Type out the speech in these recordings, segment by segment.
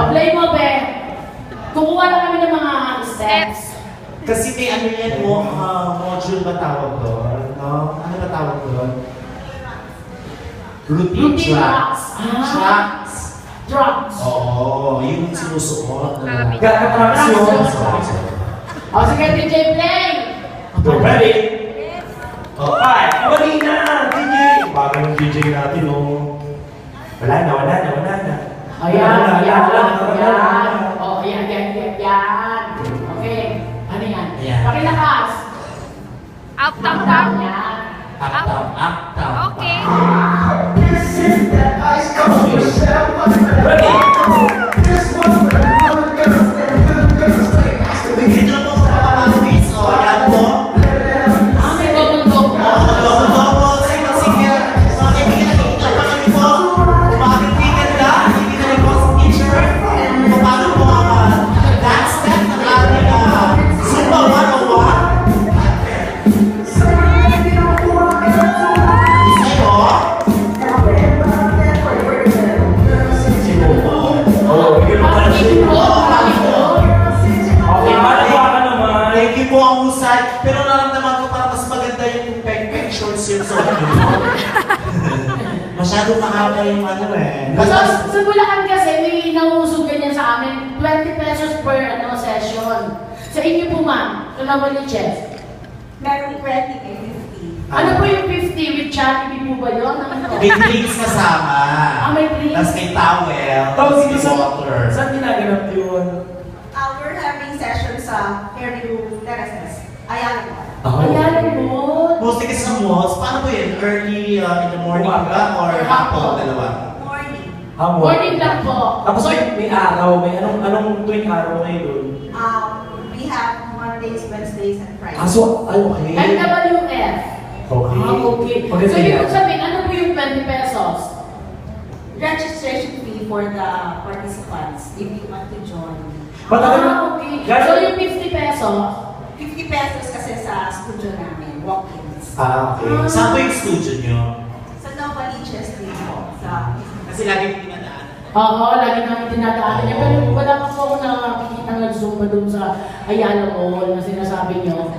Apply mo, be. Kukuha lang kami ng mga steps. Kasi may ano yan mo, module ba tawag doon? No? Ano ba tawag doon? Routine tracks. Tracks. Drugs. Oo, yung sinusuot. Gagatracks yun. O, sige, DJ, play! We're ready? Okay, abali na! DJ! Bago yung DJ natin, oh. Wala na. Ayan. O, ayan. Okay. Ano yan? Ayan. Pakilakas. Up, down, down. Yan. Up, down. Okay. Ready? Dito na po sa kapapagpis. O, yan po. May double-double. Double-double. Sige. So, kaibigan nakikita pa kami po. Makakitigan na. Hindi na rin po sa teacher. Kung paano po ang dance step ng ating Zumba 101. Isa po. Oh, bigyan mo ka na siya. Okay, malagawa ka naman. Thank you po ang husay. Pero nararamdaman ko parang mas maganda yung peg shorts yun sa ano. Masyadong mahaba yung ano eh. Sa Bulacan kasi, may nauusog ganyan sa amin. 20 pesos per session. Sa inyo po, ma'am. Ito naman yung chest. Meron 20 and 50. Ano po yung 50 with Jollibee po ba yun? Ano po? May drinks kasama. May drinks. Tapos may towel. Tapos Tapos may water. saan ginaganap yun? We're having sessions sa hairdo terraces. Ayan mo. Ayan mo. Mostly kasi sa malls, paano po yun? Early in the morning ba? Or hapon? Dalawa? Morning. Morning lang po. Tapos may araw, may anong tuwing araw ngayon doon? We have Mondays, Wednesdays, and Fridays. Okay. MWF. Okay. Okay. Maganda So, ibig yan. kong sabihin, ano po yung 20 pesos? Registration fee for the participants if you want to join. Okay. Gano'n- So, yung 50 pesos, 50 pesos kasi sa studio namin, walk-ins. Okay. Saan po yung studio nyo? Sa Nova Liches din po. Sa Kasi lagi yung pinadaan. oo, lagi namin dinadaanan niya. Pero wala pa po ako nakikita nag-zumba doon sa Ayala Mall na sinasabi niyo.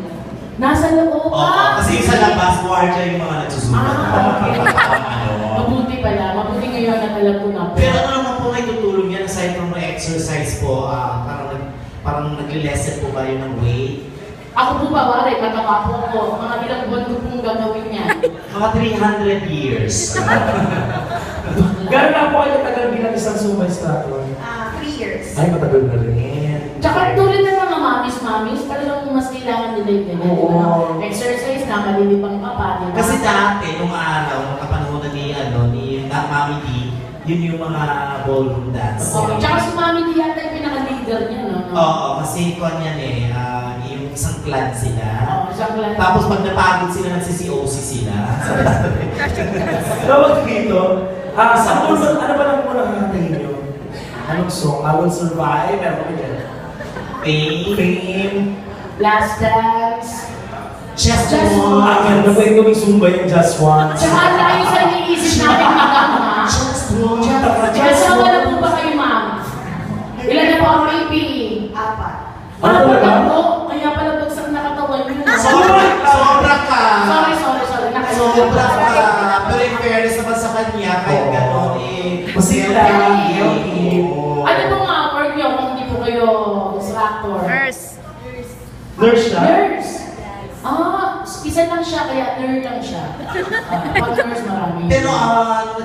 Nasa loob Oo, kasi yung sa labas, guardia yung mga nagsusunod. okay. Ano. Mabuti pala. Mabuti ngayon na alam ko na po. Pero ano naman po may tutulong yan aside from the exercise po, parang nagle-lessen po ba yun ng weight? Ako po ba, wari, mataba po ako. Mga ilang buwan ko pong gagawin yan. Mga 300 years. Gano'n na po kayo tagal bilang isang Zumba instructor? 3 years. Ay, matagal na rin. Tsaka tulad ng mga mamis, talagang mas kailangan nila yung ganyan. Oo. Diba? Exercise na, malilipang pa pa, diba? Kasi dati, nung araw, nung kapanahon ni Mami D, yun yung mga ballroom dance. Oo, tsaka si Mami di yata yung pinaka-leader niya, no? Oo, kasi kung yan yung isang clan sila. Oo, siyang lang. Tapos pag napagod sila, nagsi-COC sila. Tawag dito, ano ba lang muna kakatingin nyo? Anong song? I Will Survive? Meron ko dyan. Fame. Last dance. Just Just one. Ganda pa yung gawing Zumba yung Just Once. Tsaka tayo sa iniisip natin madam, ha? Just one. Asawa na po ba kayo, ma'am? Ilan na po ang PPE? 4. Ano Ano ba ba? po? Kaya pala bagsak na katawan yun. Sobra ka. Sorry. Sobra ka. Pero in fairness naman sa kanya, kahit Oo. gano'n Masila. Oo. Ano po nga work niyo kung hindi po kayo instructor? Nurse. Nurse siya? Nurse. Isa lang siya, kaya nerd lang siya. Pag nurse marami. Pero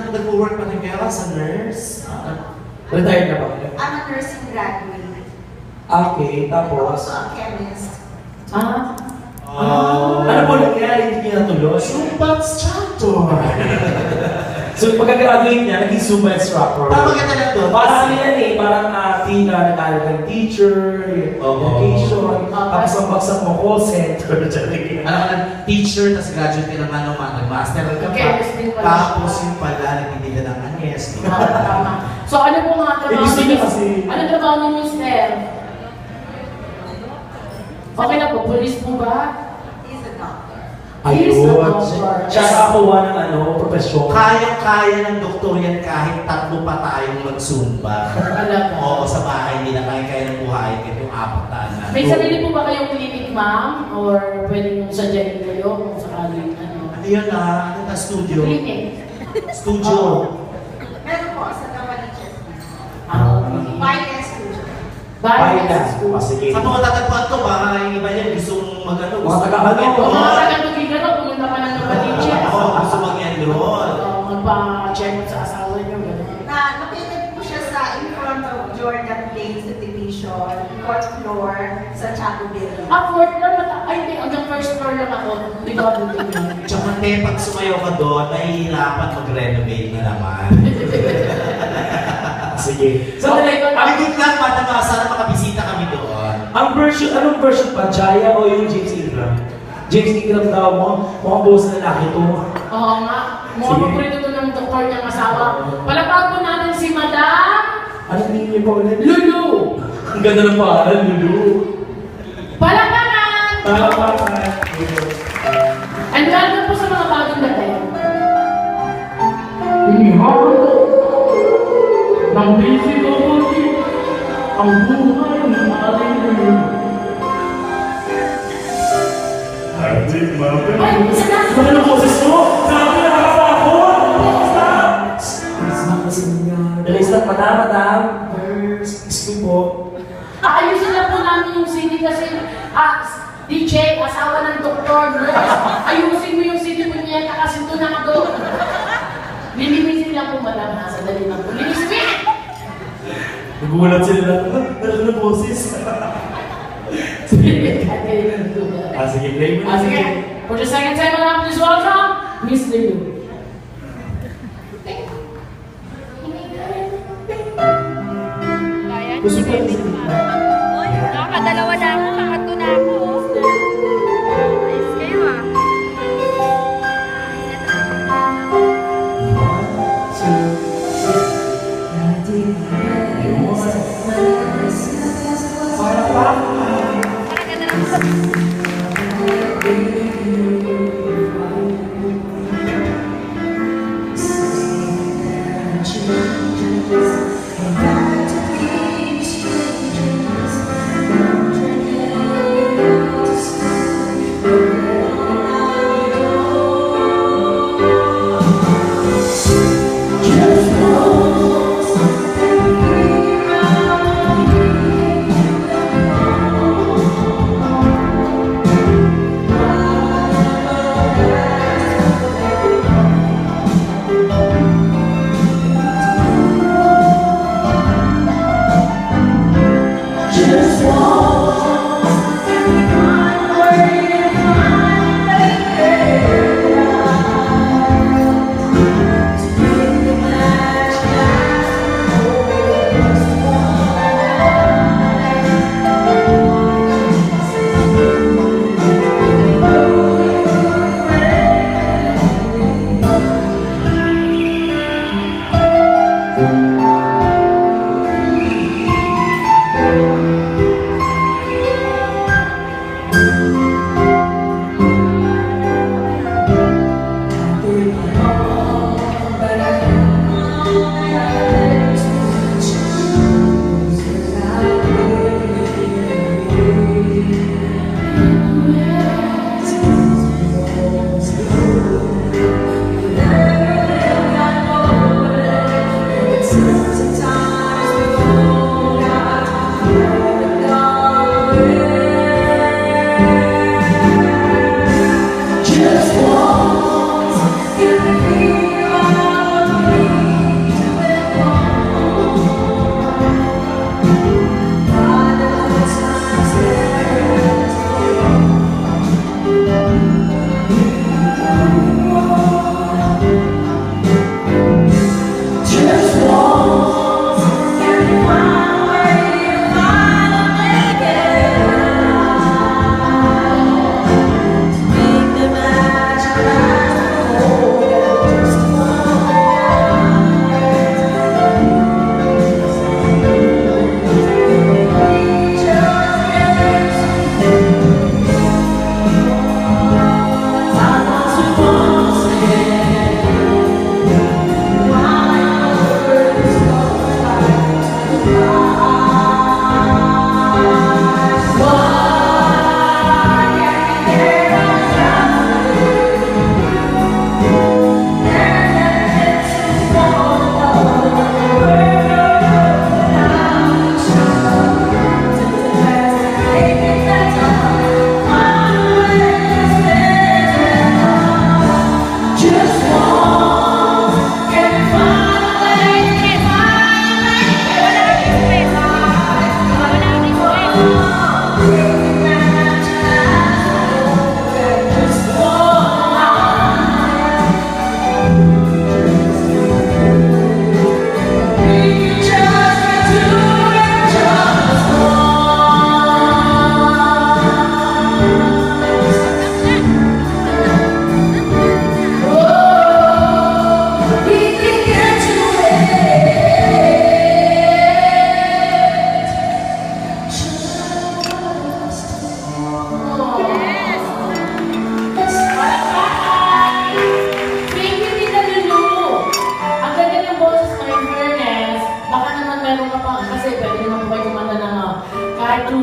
nag-work pa rin kayo sa nurse? Retired na ba kayo? I'm a nursing graduate. Okay, And tapos? also a chemist. Ano po nangyari? Hindi niya natuloy? Zumba instructor. So, pagka-graduate niya, naging Zumba instructor. Maganda lang doon. Parang ano yan eh, parang nag-aaral ng teacher, education, tapos ang bagsak mo, call center. Alam ka teacher, tapos graduate ka naman ng nag-master ka pa. Chemist din pala Tapos siya. yung pala, nagtitinda ng anyes. Tama. So ano po mga trabaho gusto niya niyo? kasi- Ano trabaho niyo, Mister? Okay na po, police po ba? He's a doctor. He's a Ayun. doctor. Siya nakakuha ng profesyon. Kayang-kaya ng doktor yan kahit tatlo pa tayong mag-zumba. Talaga. Oo, sa bahay nila, kaya ng buhay itong 4 na. May sarili po ba kayong clinic, ma'am? Or pwedeng sadyain kayo kung sakaling ano? Ano yun ano na studio? Clinic. Studio. Meron po sa Novaliches. Okay. Bayan Studio. Bias. Sige. Sa mga tatagpuan to, baka yung iba yan gustong magano. Mga taga-ano. Mga taga-tugig ano, pumunta pa ng Novaliches. Oo, gusto mag-enroll. Magpa-check sa asawa niyo, gano'n. Located po siya in front of Jordan Place Division, 4th floor, sa Chaco Building. Fourth floor, ay hindi, hanggang first floor lang ako. Hindi ko ako dito. Tsaka te, pag sumayaw ka doon, nahihirapan mag-renovate na naman. Sige. So, Okay, Good lang, madama, sana makabisita kami doon. anong version pa? Jaya o yung James Ingram? James Ingram daw mo, mukhang buhos na lalaki to. Oo nga. Mga Sige. paborito to ng doktor niyang asawa. Palapag po natin si Madam Anong name niyo pa ulit? Lulu. Ang ganda ng pangalan, Lulu. Palakpakan! And welcome po sa mga bagong dating. Inihalo ng difficulty ang buhay ng ating Lulu. Ay, isa na! Ano ng boses mo? Sabi na nakapakot! Stop! Dali, stop, madam. Excuse po. Ayusin na po namin yung CD kasi, DJ, asawa ng doktor, nurse, ayusin mo yung CD mo niya kasi doon na ako. Lilimisin lang po madam, nasa dali na po. Lilimisin! Nagulat sila lang. Ano ng boses? Sige, Play mo na. sige. For the second time around, please welcome, Miss Lulu. Kaya Gusto ko niyo yung nakakadalawa na ako, pangatlo na ako. Ayos kayo ah. Parang ganda ng Wow.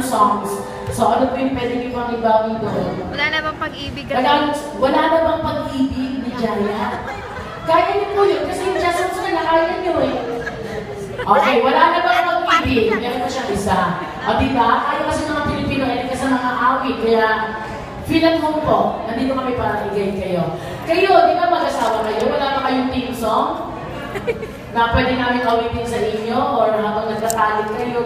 songs. So ano po yung pwede niyo pang ibawi doon? Wala na bang pag-ibig ka? Wala na bang pag-ibig ni Jaya? Kaya niyo po yun, kasi yung jazz songs na kaya niyo eh. Okay, wala na bang pag-ibig? Meron po siyang isa. O diba? Kaya kasi mga Pilipino, hindi kasi mga awit. Kaya feel at home po. Nandito kami para i-guide kayo. Kayo, di ba mag-asawa kayo? Wala ba kayong team song? Na pwede namin awitin sa inyo or habang nagkatalik kayo?